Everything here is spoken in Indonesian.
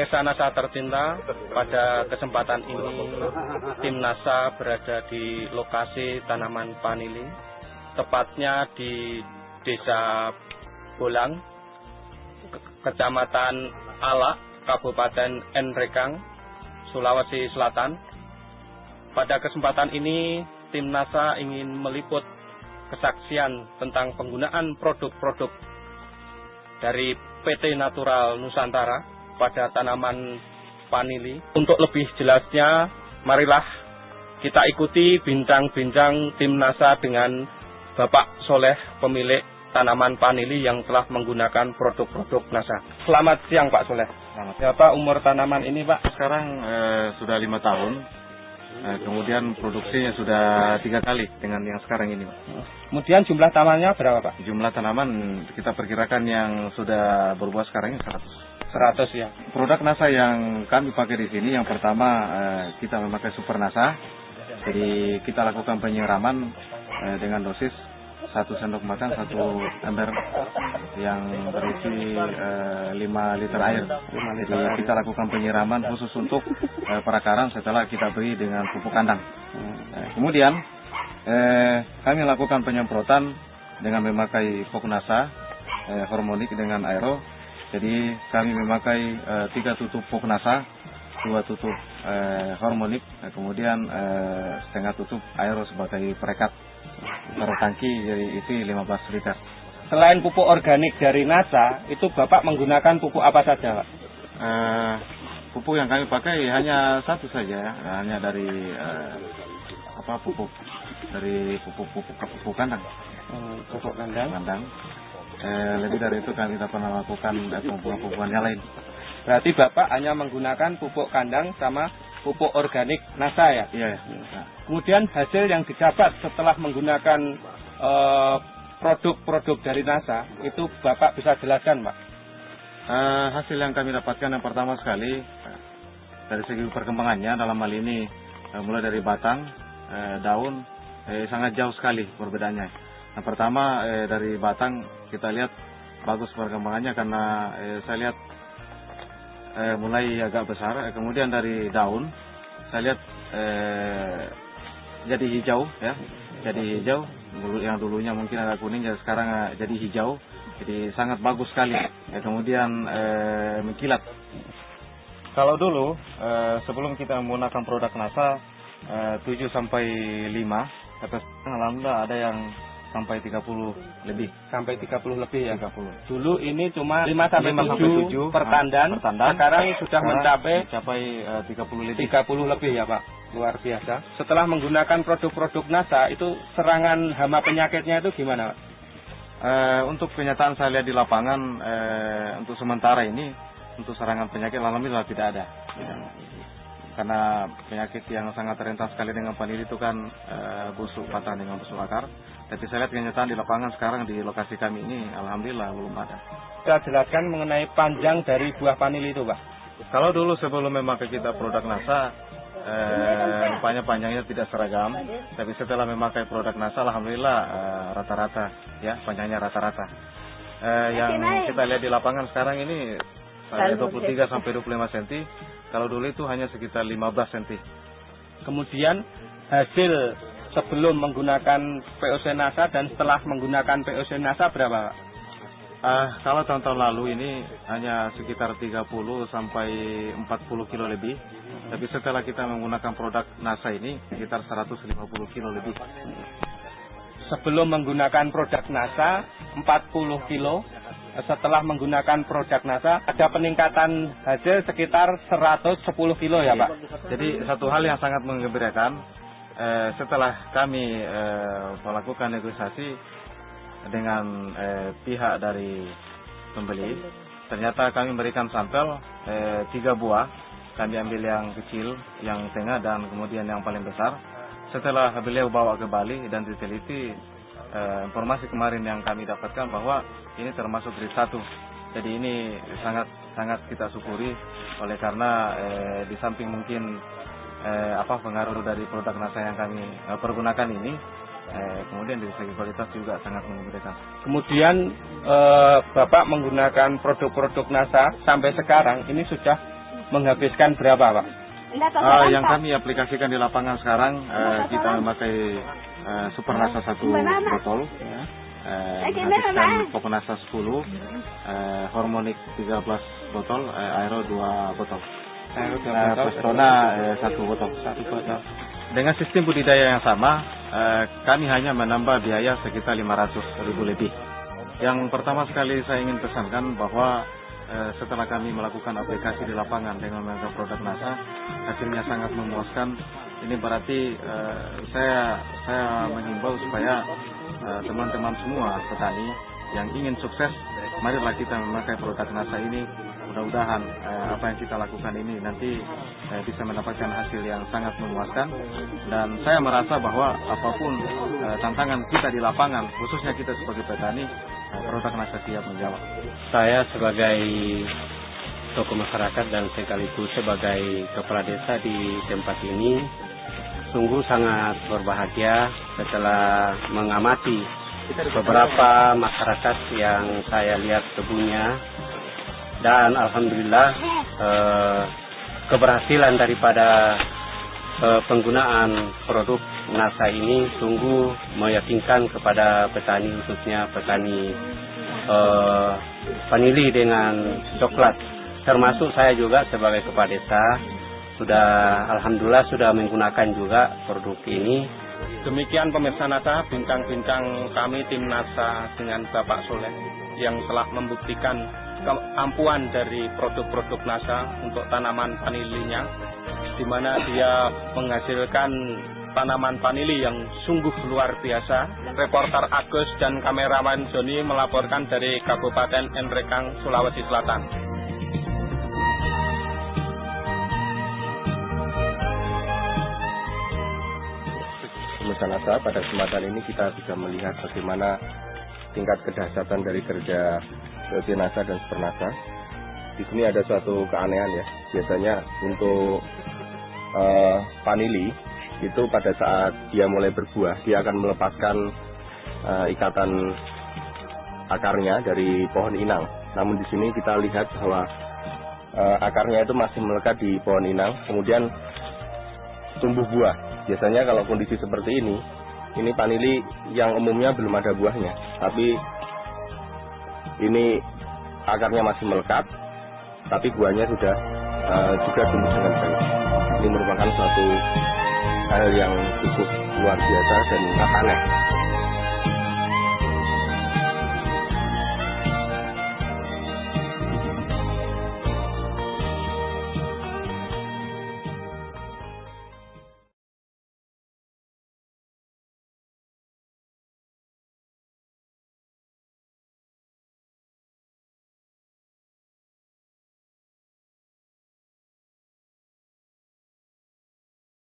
Pemirsa NASA tercinta, pada kesempatan ini tim NASA berada di lokasi tanaman vanili, tepatnya di Desa Bolang, Kecamatan Alak, Kabupaten Nrekang, Sulawesi Selatan. Pada kesempatan ini tim NASA ingin meliput kesaksian tentang penggunaan produk-produk dari PT Natural Nusantara pada tanaman vanili. Untuk lebih jelasnya, marilah kita ikuti bincang-bincang tim NASA dengan Bapak Soleh, pemilik tanaman vanili yang telah menggunakan produk-produk NASA. Selamat siang Pak Soleh. Selamat. Berapa umur tanaman ini Pak? Sekarang sudah 5 tahun. Kemudian produksinya sudah 3 kali dengan yang sekarang ini, Pak. Kemudian jumlah tanamannya berapa Pak? Jumlah tanaman kita perkirakan yang sudah berbuah sekarang ini 100 ya. Produk NASA yang kami pakai di sini, yang pertama kita memakai Super NASA. Jadi kita lakukan penyiraman dengan dosis 1 sendok makan 1 ember yang berisi 5 liter air. Jadi kita lakukan penyiraman khusus untuk perakaran setelah kita beri dengan pupuk kandang. Kemudian kami lakukan penyemprotan dengan memakai pupuk NASA hormonik dengan aero. Jadi kami memakai 3 tutup pupuk NASA, 2 tutup hormonik, kemudian setengah tutup aero sebagai perekat. Taruh tangki, jadi isi 15 liter. Selain pupuk organik dari NASA, itu Bapak menggunakan pupuk apa saja Pak? Pupuk yang kami pakai hanya satu saja, hanya dari pupuk kandang. Pupuk kandang. Lebih dari itu kami tidak pernah melakukan pupuk-pupukan yang lain. Berarti Bapak hanya menggunakan pupuk kandang sama pupuk organik NASA ya? Iya. Kemudian hasil yang didapat setelah menggunakan produk-produk dari NASA, itu Bapak bisa jelaskan Pak? Hasil yang kami dapatkan yang pertama sekali, dari segi perkembangannya dalam hal ini, mulai dari batang, daun, sangat jauh sekali perbedaannya. Yang pertama dari batang kita lihat bagus perkembangannya karena saya lihat mulai agak besar. Kemudian dari daun saya lihat jadi hijau ya, jadi hijau. Yang dulunya mungkin agak kuning, jadi sekarang jadi hijau. Jadi sangat bagus sekali. Kemudian mengkilat. Kalau dulu sebelum kita menggunakan produk NASA 7 sampai 5, tapi alhamdulillah ada yang sampai 30 lebih. Sampai 30 lebih ya? 30. Dulu ini cuma 5 sampai 7 per tandan. Sekarang sudah mencapai 30 lebih. 30 lebih ya Pak. Luar biasa. Setelah menggunakan produk-produk NASA, itu serangan hama penyakitnya itu gimana Pak? Untuk kenyataan saya lihat di lapangan, untuk sementara ini, untuk serangan penyakit alhamdulillah tidak ada. Karena penyakit yang sangat rentan sekali dengan vanili itu kan busuk patah dengan busuk akar. Tapi saya lihat kenyataan di lapangan sekarang di lokasi kami ini alhamdulillah belum ada. Kita jelaskan mengenai panjang dari buah vanili itu Pak. Kalau dulu sebelum memakai kita produk NASA, rupanya panjangnya tidak seragam. Tapi setelah memakai produk NASA alhamdulillah rata-rata ya, panjangnya rata-rata. Yang kita lihat di lapangan sekarang ini 23 sampai 25 cm. Kalau dulu itu hanya sekitar 15 cm. Kemudian hasil sebelum menggunakan POC NASA dan setelah menggunakan POC NASA berapa Pak? Kalau tahun-tahun lalu ini hanya sekitar 30 sampai 40 kilo lebih. Tapi setelah kita menggunakan produk NASA ini sekitar 150 kilo lebih. Sebelum menggunakan produk NASA 40 kilo. Setelah menggunakan produk NASA ada peningkatan hasil sekitar 110 kilo ya Pak. Jadi satu hal yang sangat menggembirakan, setelah kami melakukan negosiasi dengan pihak dari pembeli, ternyata kami memberikan sampel 3 buah. Kami ambil yang kecil, yang tengah, dan kemudian yang paling besar. Setelah beliau bawa ke Bali dan diteliti, informasi kemarin yang kami dapatkan bahwa ini termasuk grade 1. Jadi ini sangat kita syukuri oleh karena di samping mungkin pengaruh dari produk NASA yang kami pergunakan ini, kemudian dari segi kualitas juga sangat menggembirakan. Kemudian Bapak menggunakan produk-produk NASA sampai sekarang ini sudah menghabiskan berapa, Pak? Yang kami aplikasikan di lapangan sekarang, kita memakai Supernasa 1 botol, menghabiskan Pokonasa 10, Hormonik 13 botol, Aero 2 botol, Pestona 1 botol. Dengan sistem budidaya yang sama, kami hanya menambah biaya sekitar 500.000 lebih. Yang pertama sekali saya ingin pesankan bahwa setelah kami melakukan aplikasi di lapangan dengan menggunakan produk NASA, hasilnya sangat memuaskan. Ini berarti saya menghimbau supaya teman-teman semua petani yang ingin sukses, marilah kita memakai produk NASA ini. Mudah-mudahan apa yang kita lakukan ini nanti bisa mendapatkan hasil yang sangat memuaskan. Dan saya merasa bahwa apapun tantangan kita di lapangan, khususnya kita sebagai petani, produk NASA siap menjawab. Saya sebagai tokoh masyarakat dan sekaligus sebagai kepala desa di tempat ini sungguh sangat berbahagia setelah mengamati beberapa masyarakat yang saya lihat kebunnya, dan alhamdulillah keberhasilan daripada penggunaan produk NASA ini sungguh meyakinkan kepada petani, khususnya petani vanili dengan coklat, termasuk saya juga sebagai kepala desa alhamdulillah sudah menggunakan juga produk ini. Demikian pemirsa NASA, bincang-bincang kami tim NASA dengan Bapak Soleh yang telah membuktikan keampuhan dari produk-produk NASA untuk tanaman vanilinya, di mana dia menghasilkan tanaman vanili yang sungguh luar biasa. Reporter Agus dan kameramen Joni melaporkan dari Kabupaten Nrekang, Sulawesi Selatan. Pemirsa NASA, pada kesempatan ini kita bisa melihat bagaimana tingkat kedahsyatan dari kerja PLT NASA dan Supernasa. Di sini ada suatu keanehan ya. Biasanya untuk vanili itu pada saat dia mulai berbuah, dia akan melepaskan ikatan akarnya dari pohon inang. Namun di sini kita lihat bahwa akarnya itu masih melekat di pohon inang, kemudian tumbuh buah. Biasanya kalau kondisi seperti ini vanili yang umumnya belum ada buahnya, tapi ini akarnya masih melekat, tapi buahnya sudah juga tumbuh dengan baik. Ini merupakan suatu hal yang cukup luar biasa dan aneh.